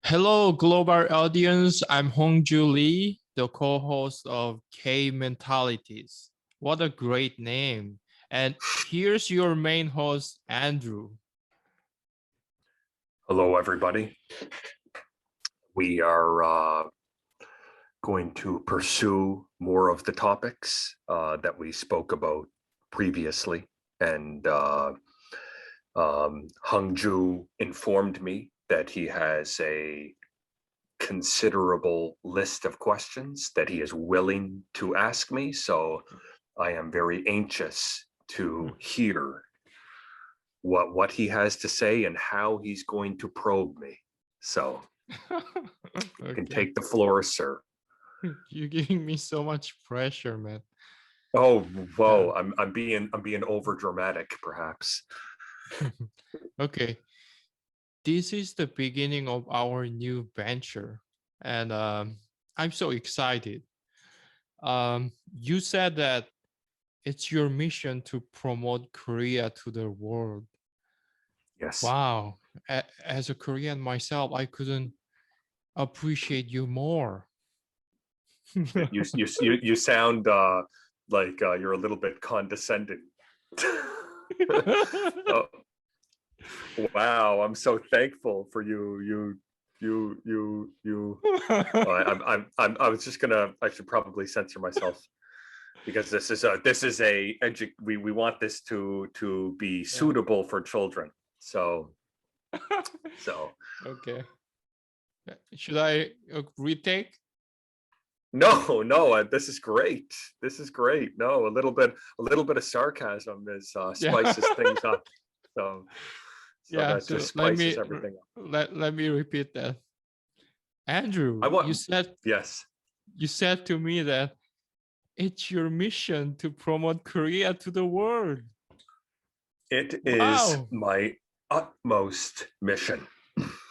Hello, global audience. I'm Hongju Lee, the co-host of K-Mentalities. What a great name. And here's your main host, Andrew. Hello, everybody. We are going to pursue more of the topics that we spoke about previously. And Hongju informed me that he has a considerable list of questions that he is willing to ask me. So I am very anxious to hear what he has to say and how he's going to probe me. So you can take the floor, sir. You're giving me so much pressure, man. Oh, whoa! I'm being over dramatic, perhaps. Okay, this is the beginning of our new venture, and I'm so excited. You said that it's your mission to promote Korea to the world. Yes. Wow. As a Korean myself, I couldn't appreciate you more. You sound like you're a little bit condescending. Oh, wow! I'm so thankful for you. I was just gonna. I should probably censor myself because we want this to be suitable for children. So. Okay. Should I retake? No, this is great. This is great. No, a little bit of sarcasm is spices things up. So that just spices everything up. Let me repeat that. Andrew, you said yes. You said to me that it's your mission to promote Korea to the world. It is my utmost mission.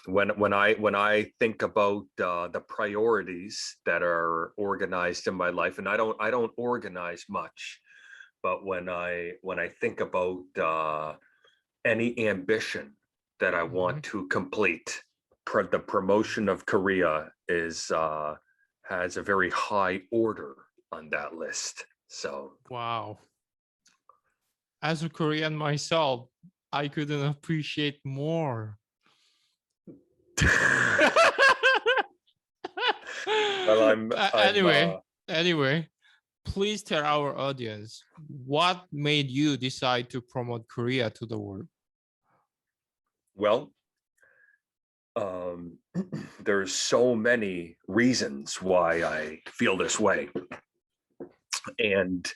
When I think about the priorities that are organized in my life, and I don't organize much, but when I think about any ambition that I want to complete, the promotion of Korea is has a very high order on that list. So wow. As a Korean myself, I couldn't appreciate more. Well, anyway, please tell our audience what made you decide to promote Korea to the world. Well, there's so many reasons why I feel this way, and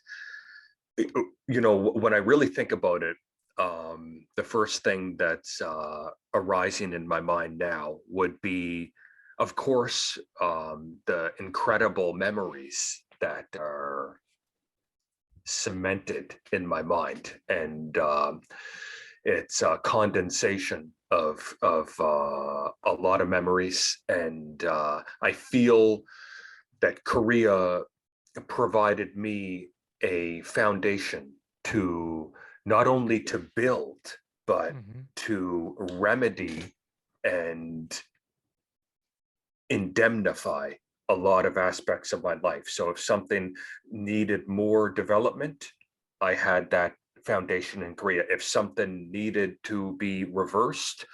when I really think about it, the first thing that's arising in my mind now would be, of course, the incredible memories that are cemented in my mind, and it's a condensation of a lot of memories, and I feel that Korea provided me a foundation to not only to build, but to remedy and indemnify a lot of aspects of my life. So if something needed more development, I had that foundation in Korea. If something needed to be reversed,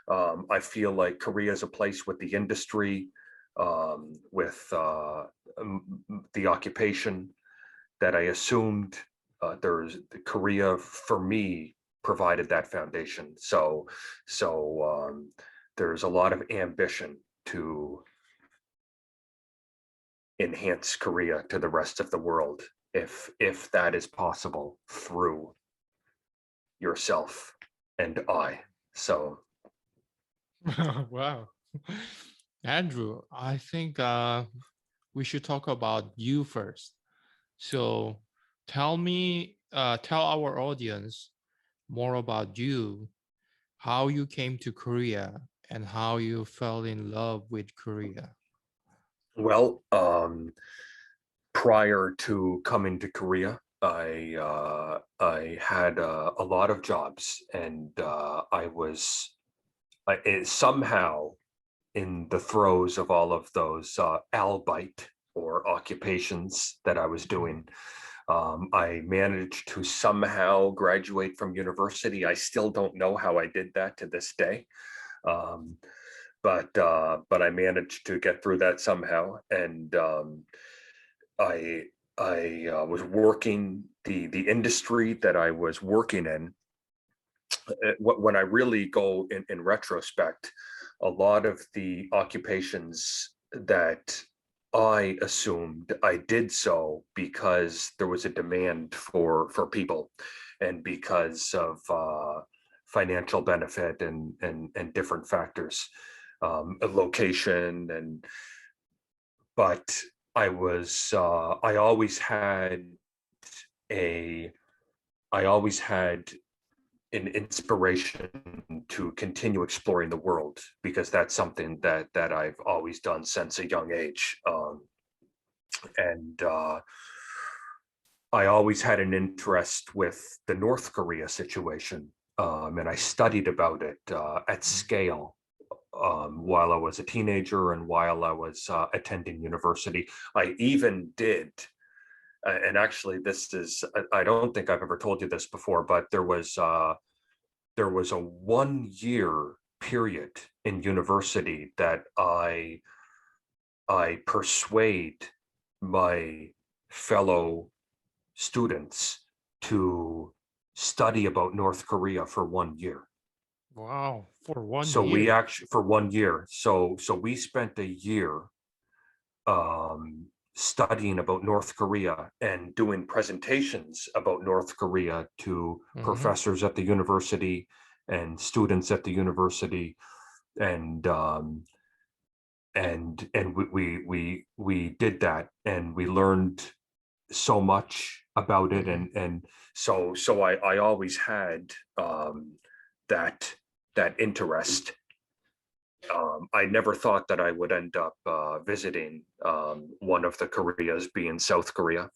I feel like Korea is a place with the industry, with the occupation that I assumed there's Korea for me provided that foundation. So there's a lot of ambition to enhance Korea to the rest of the world, if that is possible through yourself and I. So wow. Andrew, I think we should talk about you first. So tell our audience more about you, how you came to Korea, and how you fell in love with Korea. Well, prior to coming to Korea, I had a lot of jobs, and somehow in the throes of all of those albite or occupations that I was doing. I managed to somehow graduate from university. I still don't know how I did that to this day. Um, but I managed to get through that somehow, and I was working the industry that I was working in. When I really go in retrospect, a lot of the occupations that I assumed, I did so because there was a demand for people, and because of financial benefit and different factors, location, and but I always had a I always had an inspiration to continue exploring the world, because that's something that I've always done since a young age. And I always had an interest with the North Korea situation, and I studied about it at scale while I was a teenager and while I was attending university. I even did, and actually, this is, I don't think I've ever told you this before, but there was a 1 year period in university that I persuade my fellow students to study about North Korea for 1 year. Wow, for one So we year. actually, for 1 year, so we spent a year studying about North Korea and doing presentations about North Korea to Mhm. professors at the university and students at the university, and we did that, and we learned so much about it, Mhm. and so I always had that interest. I never thought that I would end up visiting one of the Koreas, being South Korea,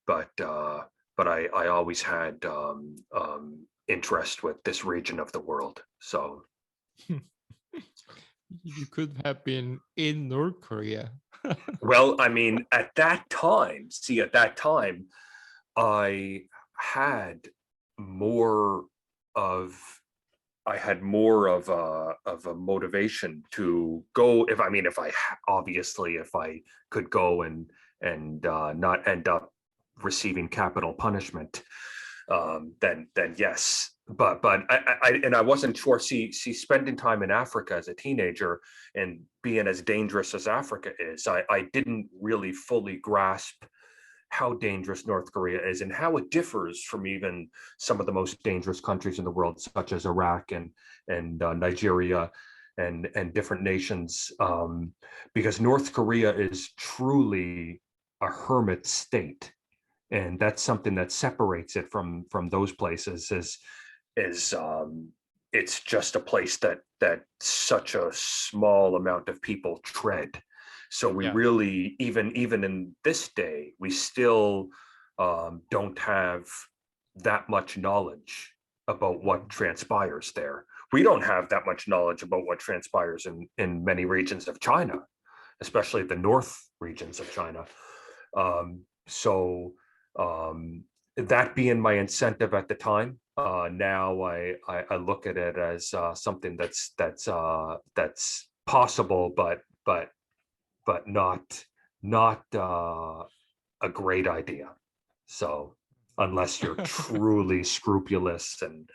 but I always had interest with this region of the world. So, You could have been in North Korea. well, I mean, at that time, I had more of I had more of a motivation to go. If I obviously, if I could go and not end up receiving capital punishment, then yes. But I wasn't sure. Spending time in Africa as a teenager and being as dangerous as Africa is, I didn't really fully grasp how dangerous North Korea is and how it differs from even some of the most dangerous countries in the world, such as Iraq and Nigeria and different nations, because North Korea is truly a hermit state, and that's something that separates it from those places. Is it's just a place that such a small amount of people tread. So we Yeah. really, even in this day, we still don't have that much knowledge about what Mhm. transpires there. We don't have that much knowledge about what transpires in many regions of China, especially the north regions of China. So that being my incentive at the time, now I look at it as something that's possible, but not a great idea. So unless you're truly scrupulous and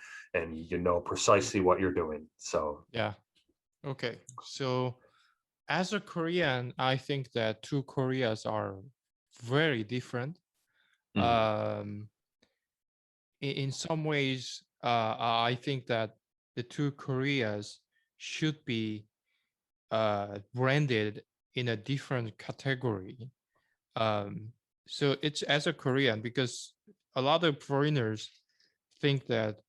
you know precisely what you're doing. So Yeah. Okay. So as a Korean, I think that two Koreas are very different. mm, Um, in some ways, I think that the two Koreas should be branded in a different category. Um, so it's as a Korean, because a lot of foreigners think that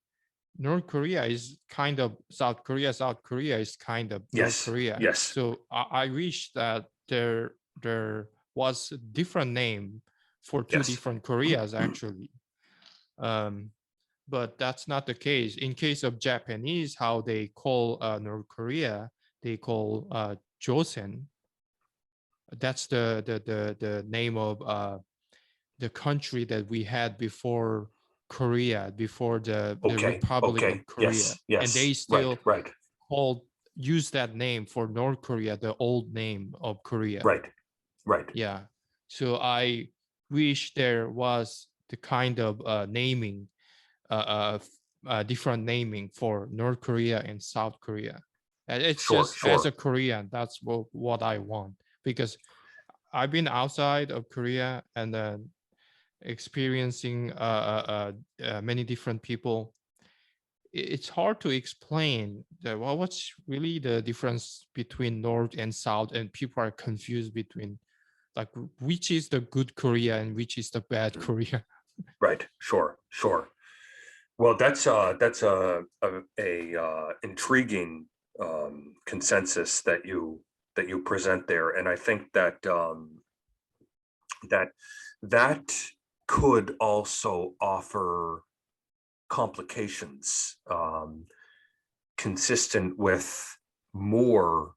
North Korea is kind of South Korea. South Korea is kind of North yes, Korea. yes, So I wish that there was a different name for two yes. different Koreas actually. Um, but that's not the case. In case of Japanese, how they call North Korea, they call Joseon. That's the name of the country that we had before Korea, before the Okay. Republic Okay. of Korea, Yes. and they Yes. Right. still Right. use that name for North Korea, the old name of Korea. Right. Right. Yeah. So I wish there was the kind of naming, different naming for North Korea and South Korea. And it's Sure. just as a Sure. Korean, that's what I want, because I've been outside of Korea and experiencing many different people. It's hard to explain well, what's really the difference between North and South, and people are confused between like which is the good Korea and which is the bad Korea. Right. Sure. Sure. Well, that's a intriguing consensus that you present there, and I think that that that could also offer complications consistent with more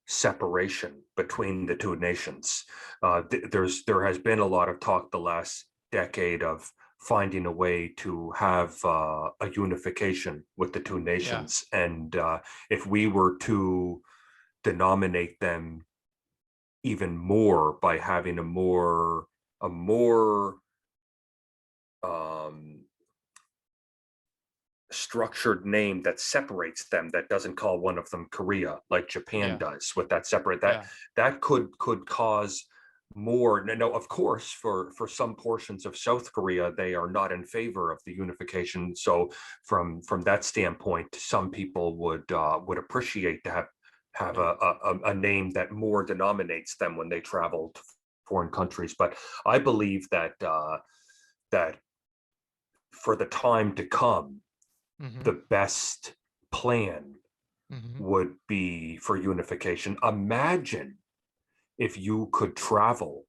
separation between the two nations. There has been a lot of talk the last decade of finding a way to have a unification with the two Yeah, nations, and if we were to denominate them even more by having a more um, structured name that separates them, that doesn't call one of them Korea like Japan yeah, does, with that separate, that yeah, that could cause more. No, of course, for some portions of South Korea, they are not in favor of the unification. So from that standpoint, some people would appreciate to have yeah. a name that more denominates them when they travel to foreign countries. But I believe that for the time to come, Mm-hmm. the best plan Mm-hmm. would be for unification. Imagine if you could travel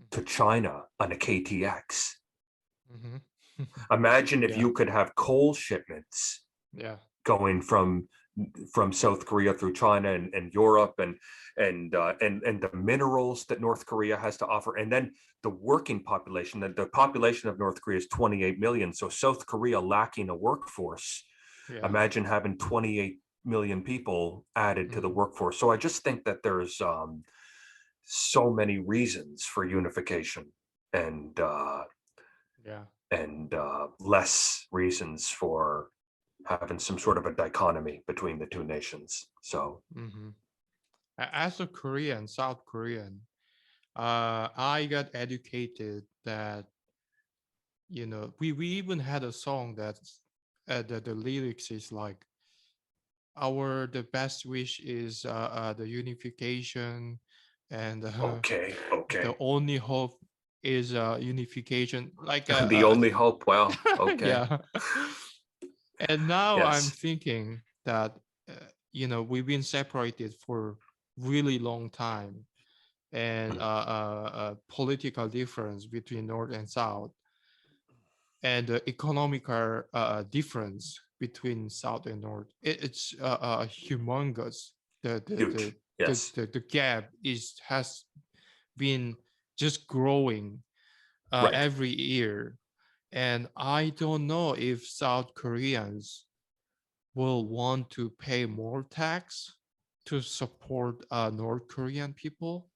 to China on a KTX. Mm-hmm. Imagine if Yeah, you could have coal shipments yeah, going from South Korea through China and Europe, and the minerals that North Korea has to offer, and then the working population. The population of North Korea is 28 million, so South Korea lacking a workforce. yeah. Imagine having 28 million people added to the Mm-hmm. workforce. So I just think that there's so many reasons for unification, and Yeah. less reasons for having some sort of a dichotomy between the two nations. So Mm-hmm. As a Korean, South Korean, I got educated that we even had a song that's the lyrics is like our the best wish is the unification, and okay, the okay. only hope is unification, like The only hope. Well, okay. yeah. And now I'm Yes. thinking that we've been separated for really long time, and political difference between North and South, and the economical difference between South and North. It's humongous. The the, the Huge. the Yes. the the gap has been just growing Right. every year, and I don't know if South Koreans will want to pay more tax to support North Korean people.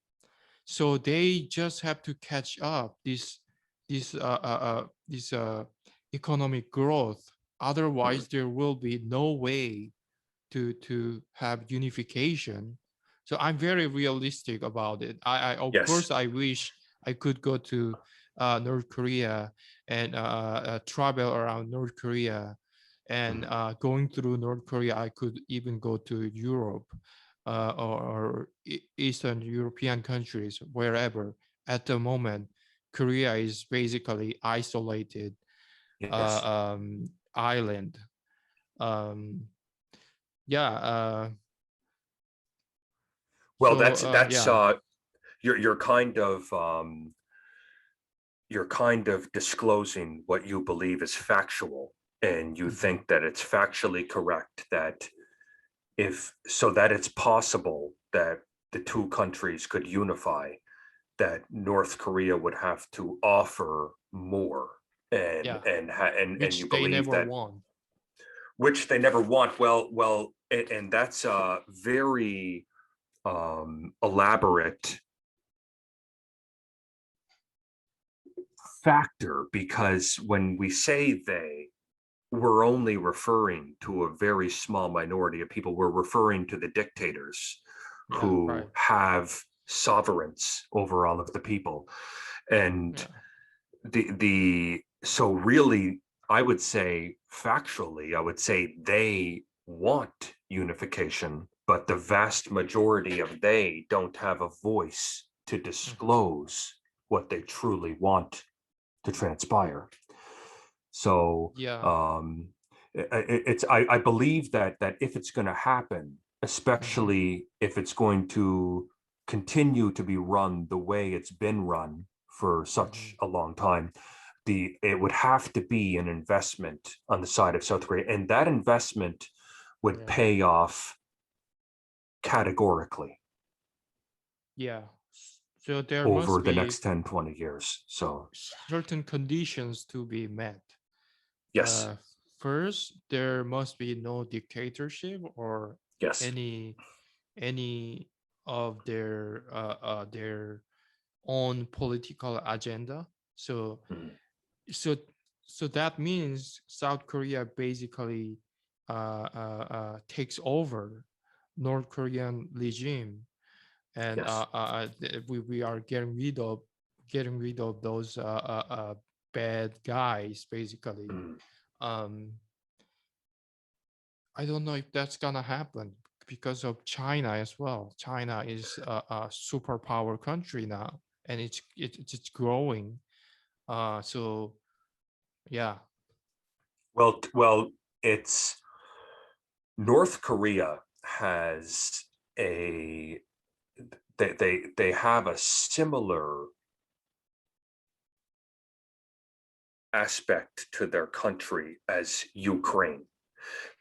So they just have to catch up this economic growth. Mhm. Otherwise, there will be no way to have unification. So I'm very realistic about it. I of course Yes. I wish I could go to North Korea and travel around North Korea, and Mhm. going through North Korea, I could even go to Europe, or Eastern European countries, wherever. At the moment, Korea is basically isolated Yes. island. Um, yeah. Well, So that's yeah. you're kind of disclosing what you believe is factual, and you Mhm. think that it's factually correct that if so that it's possible that the two countries could unify, that North Korea would have to offer more, Yeah, and you which they believe never that, won. which they never want. Well, and that's a very elaborate factor, because when we say they, we're only referring to a very small minority of people. We're referring to the dictators Yeah, who right. have sovereigns over all of the people. And Yeah. the so really, I would say factually, I would say they want unification, but the vast majority of they don't have a voice to Mhm. disclose what they truly want to transpire. So Yeah. I believe that if it's going to happen, Mhm. especially if it's going to continue to be run the way it's been run for such Mhm. a long time, it would have to be an investment on the side of South Korea, and that investment would Yeah. pay off categorically Yeah. So there over must the be next 10-20 years. So certain conditions to be met. yes, First, there must be no dictatorship or yes. any any of their own political agenda. So Mm, so so that means South Korea basically takes over North Korean regime, and yes. we are getting rid of those bad guys basically. Mm. Um, I don't know if that's gonna happen because of China as well. China is a superpower country now, and it's growing. So yeah. Well, it's North Korea has a they have a similar aspect to their country as Ukraine,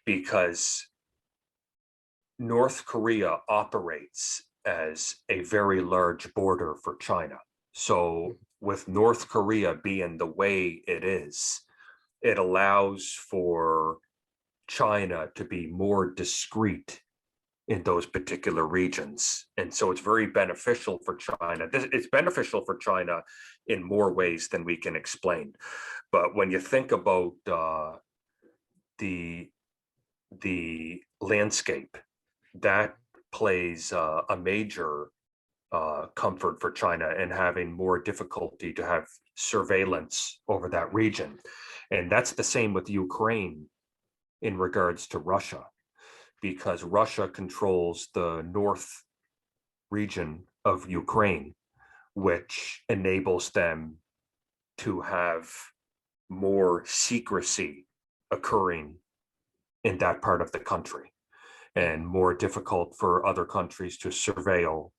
because North Korea operates as a very large border for China. So with North Korea being the way it is, it allows for China to be more discreet in those particular regions. And so it's very beneficial for China. It's beneficial for China in more ways than we can explain. But when you think about the the landscape, that plays a major comfort for China in having more difficulty to have surveillance over that region. And that's the same with Ukraine in regards to Russia, because Russia controls the north region of Ukraine, which enables them to have more secrecy occurring in that part of the country, and Mhm. more difficult for other countries to surveil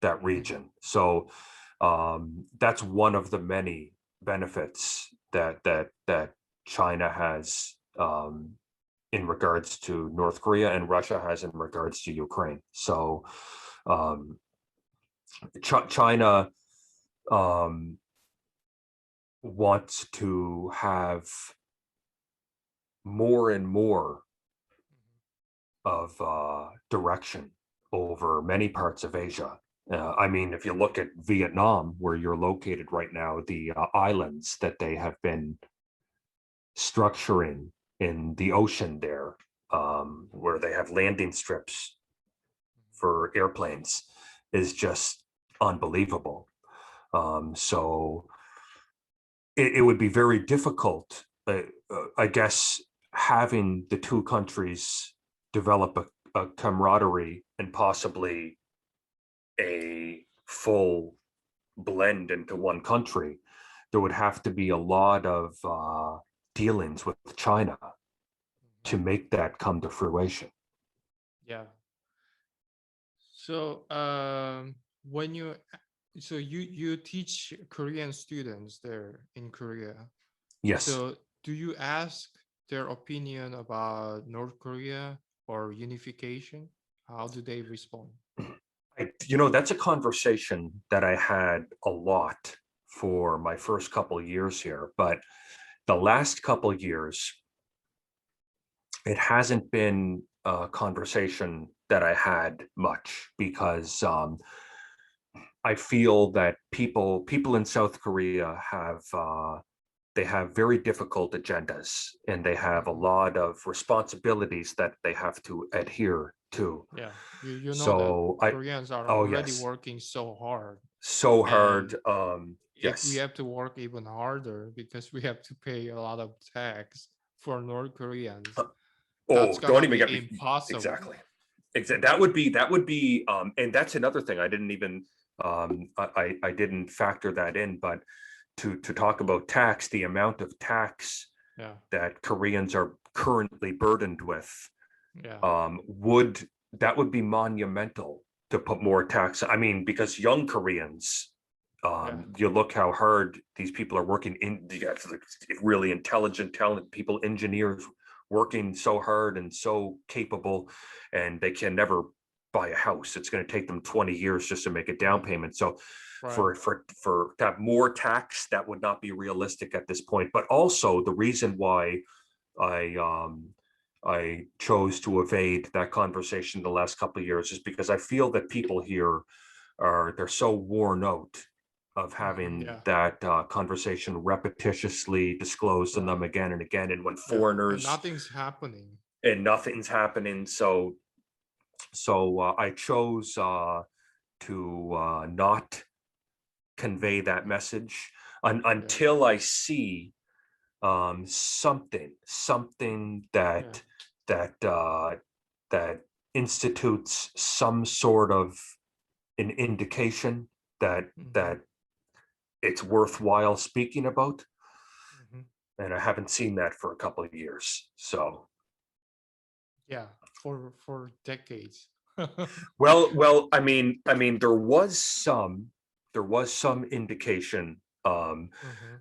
that Mhm. region. So that's one of the many benefits that China has in regards to North Korea, and Russia has in regards to Ukraine. So um, China um, wants to have more and more of direction over many parts of Asia. I mean, if you look at Vietnam, where you're located right now, the islands that they have been structuring in the ocean there, where they have landing strips for airplanes, is just unbelievable. So it would be very difficult, I guess, having the two countries develop a camaraderie and possibly a full blend into one country. There would have to be a lot of dealings with China Mhm. to make that come to fruition. Yeah. So when you teach Korean students there in Korea. Yes. So do you ask their opinion about North Korea? or unification? How do they respond? That's a conversation that I had a lot for my first couple of years here, but the last couple of years, it hasn't been a conversation that I had much because I feel that people in South Korea they have very difficult agendas and they have a Mhm. lot of responsibilities that they have to adhere to. Yeah, you know that So Koreans are oh already yes, working so hard, so hard. and if we Yes. have to work even harder because we have to pay a lot of tax for North Koreans, that's Oh, don't gonna even be get me impossible. exactly. Exactly. That would be, and that's another thing I didn't even I didn't factor that in, but to talk about tax, the amount of tax Yeah, that Koreans are currently burdened with, yeah, would that would be monumental to put more tax. I mean, because young Koreans, yeah, you look how hard these people are working in. You got really intelligent, talented people, engineers working so hard and so capable, and they can never buy a house. It's going to take them 20 years just to make a down yeah, payment. So right. for to have more tax, that would not be realistic at this point. But also the reason why I I chose to evade that conversation the last couple of years is because I feel that people here they're so worn out of having Yeah, that conversation repetitiously disclosed to them right. again and again, and when Yeah, and foreigners nothing's happening. and nothing's happening. So I chose to not convey that message Yeah, until I see something yeah, that that institutes some sort of an indication hmm that it's worthwhile speaking about, hmm and I haven't seen that for a couple of years. So yeah, for decades. well, there was some indication, hmm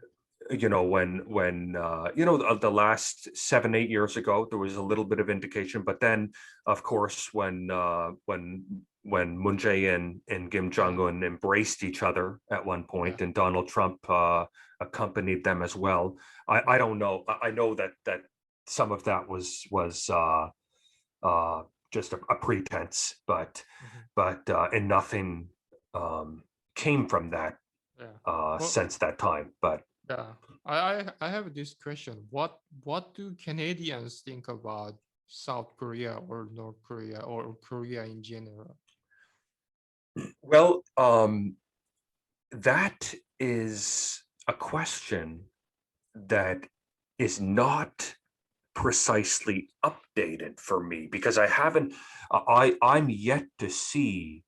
the last 7-8 years ago there was a little bit of indication, but then of course when Moon Jae-in and Kim Yeah, Jong-un embraced each other at one yeah, point and Donald Trump accompanied them as well. I yeah, don't know. I know that some of that was uh, just a pretense, but hmm and nothing um, came from that yeah. Well, since that time. But yeah. I have this question. What do Canadians think about South Korea or North Korea or Korea in general? well, that is a question that is not precisely updated for me because I haven't. I'm yet to see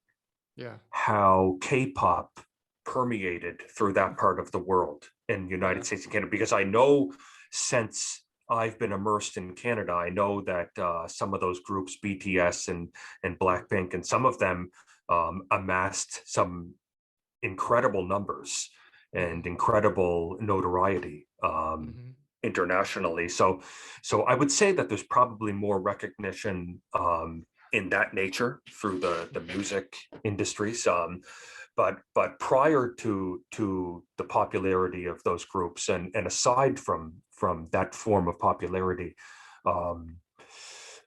Yeah, how K-pop permeated through that part of the world in the yeah, United States and Canada, because I know since I've been immersed in Canada, I know that some of those groups, BTS and yeah. Blackpink, and some of them amassed some incredible numbers hmm and incredible notoriety hmm internationally. So I would say that there's probably more recognition in that nature through the music industries. But prior to the popularity of those groups, and aside from that form of popularity, um,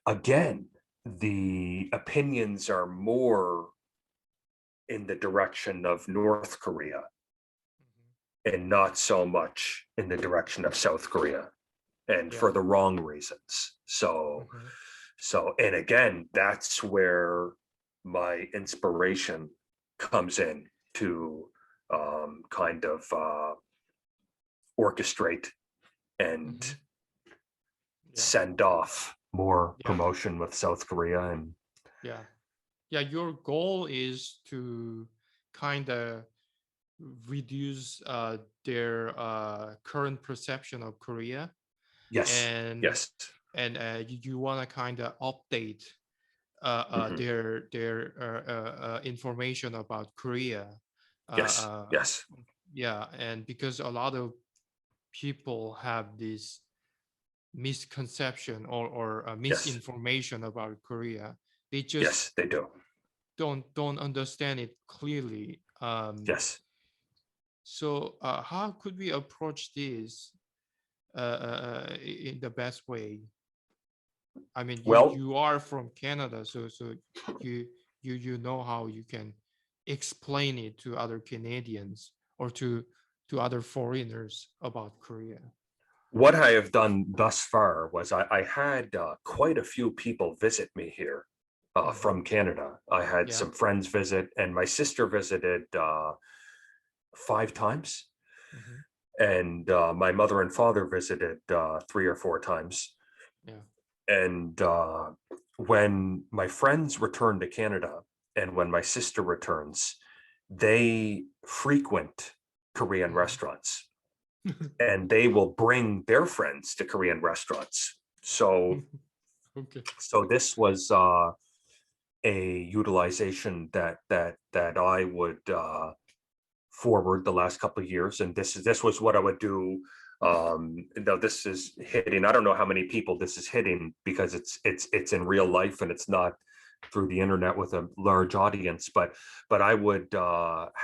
again, the opinions are more in the direction of North Korea and not so much in the direction of South Korea, and Yeah. for the wrong reasons. So, hmm so, and again, that's where my inspiration comes in to kind of orchestrate and hmm Yeah, send off more yeah, promotion with South Korea. And yeah, yeah. Your goal is to kind of reduce their current perception of Korea, yes, and yes, you want to kind of update mhm, their information about Korea. Uh, yes, uh, yes, yeah, and because a lot of people have this misconception or Yes. misinformation about Korea. They just Yes, they do. don't understand it clearly. Yes. So how could we approach this in the best way? I mean, Well, you are from Canada, so you you know how you can explain it to other Canadians or to other foreigners about Korea. what I have done thus far was I had quite a few people visit me here Mhm. from Canada. I had Yeah. some friends visit, and my sister visited 5 times, Mhm. and my mother and father visited 3 or 4 times. Yeah. And when my friends return to Canada and when my sister returns, they frequent Korean Mhm. restaurants and they will bring their friends to Korean restaurants. So, Okay. so this was a utilization that I would forward the last couple of years, and this was what I would do. Though this is hitting, I don't know how many people this is hitting because it's in real life and it's not through the internet with a large audience. But I would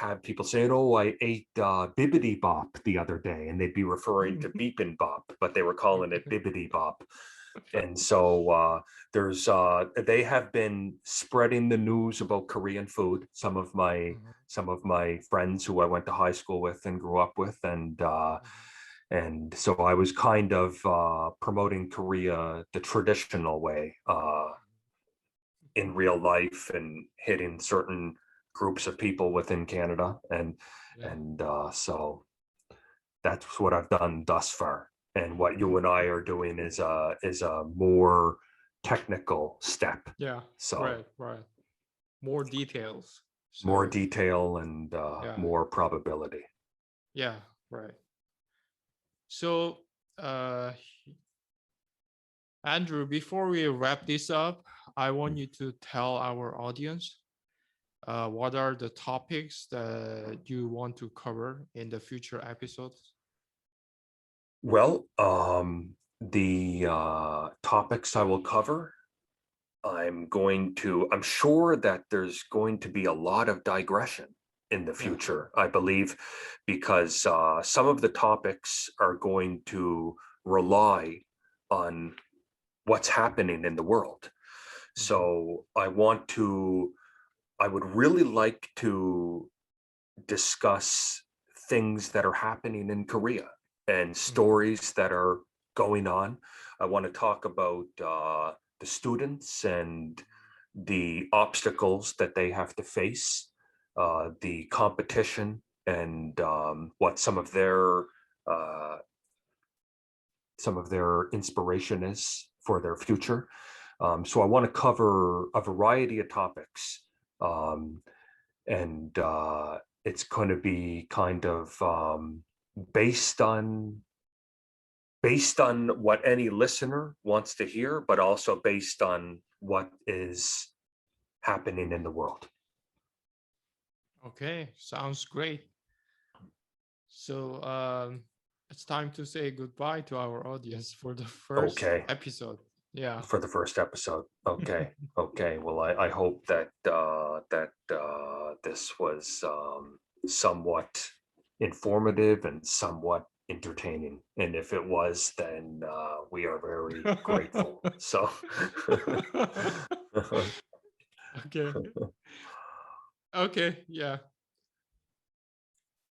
have people saying, "Oh, I ate bibbidi bop the other day," and they'd be referring to beep and bop, but they were calling it Okay. bibbidi bop. And so there's they have been spreading the news about Korean food. Mhm. Some of my friends who I went to high school with and grew up with, and so I was kind of promoting Korea the traditional way in Mhm. real life and hitting certain groups of people within Canada, Yeah. and so that's what I've done thus far. And what you and I are doing is a more technical step. Yeah. So Right. Right. More details. more So detail and yeah. more probability. Yeah. Right. So uh, Andrew, before we wrap this up, I want you to tell our audience what are the topics that you want to cover in the future episodes? Well, the topics I will cover, I'm sure that there's going to be a lot of digression in the Yeah. future, I believe, because some of the topics are going to rely on what's happening in the world. Mhm. So I would really like to discuss things that are happening in Korea and Mhm. stories that are going on. I want to talk about the students and the obstacles that they have to face, the competition, and what uh, some of their inspiration is for their future. So I want to cover a variety of topics, um, and it's going to be kind of based on based on what any listener wants to hear, but also based on what is happening in the world. Okay, sounds great. So it's time to say goodbye to our audience for the first Okay, episode. Yeah. for the first episode. Okay, okay. Well, I hope that this was somewhat informative and somewhat entertaining. And if it was, then we are very grateful. So, Okay. Okay. Yeah.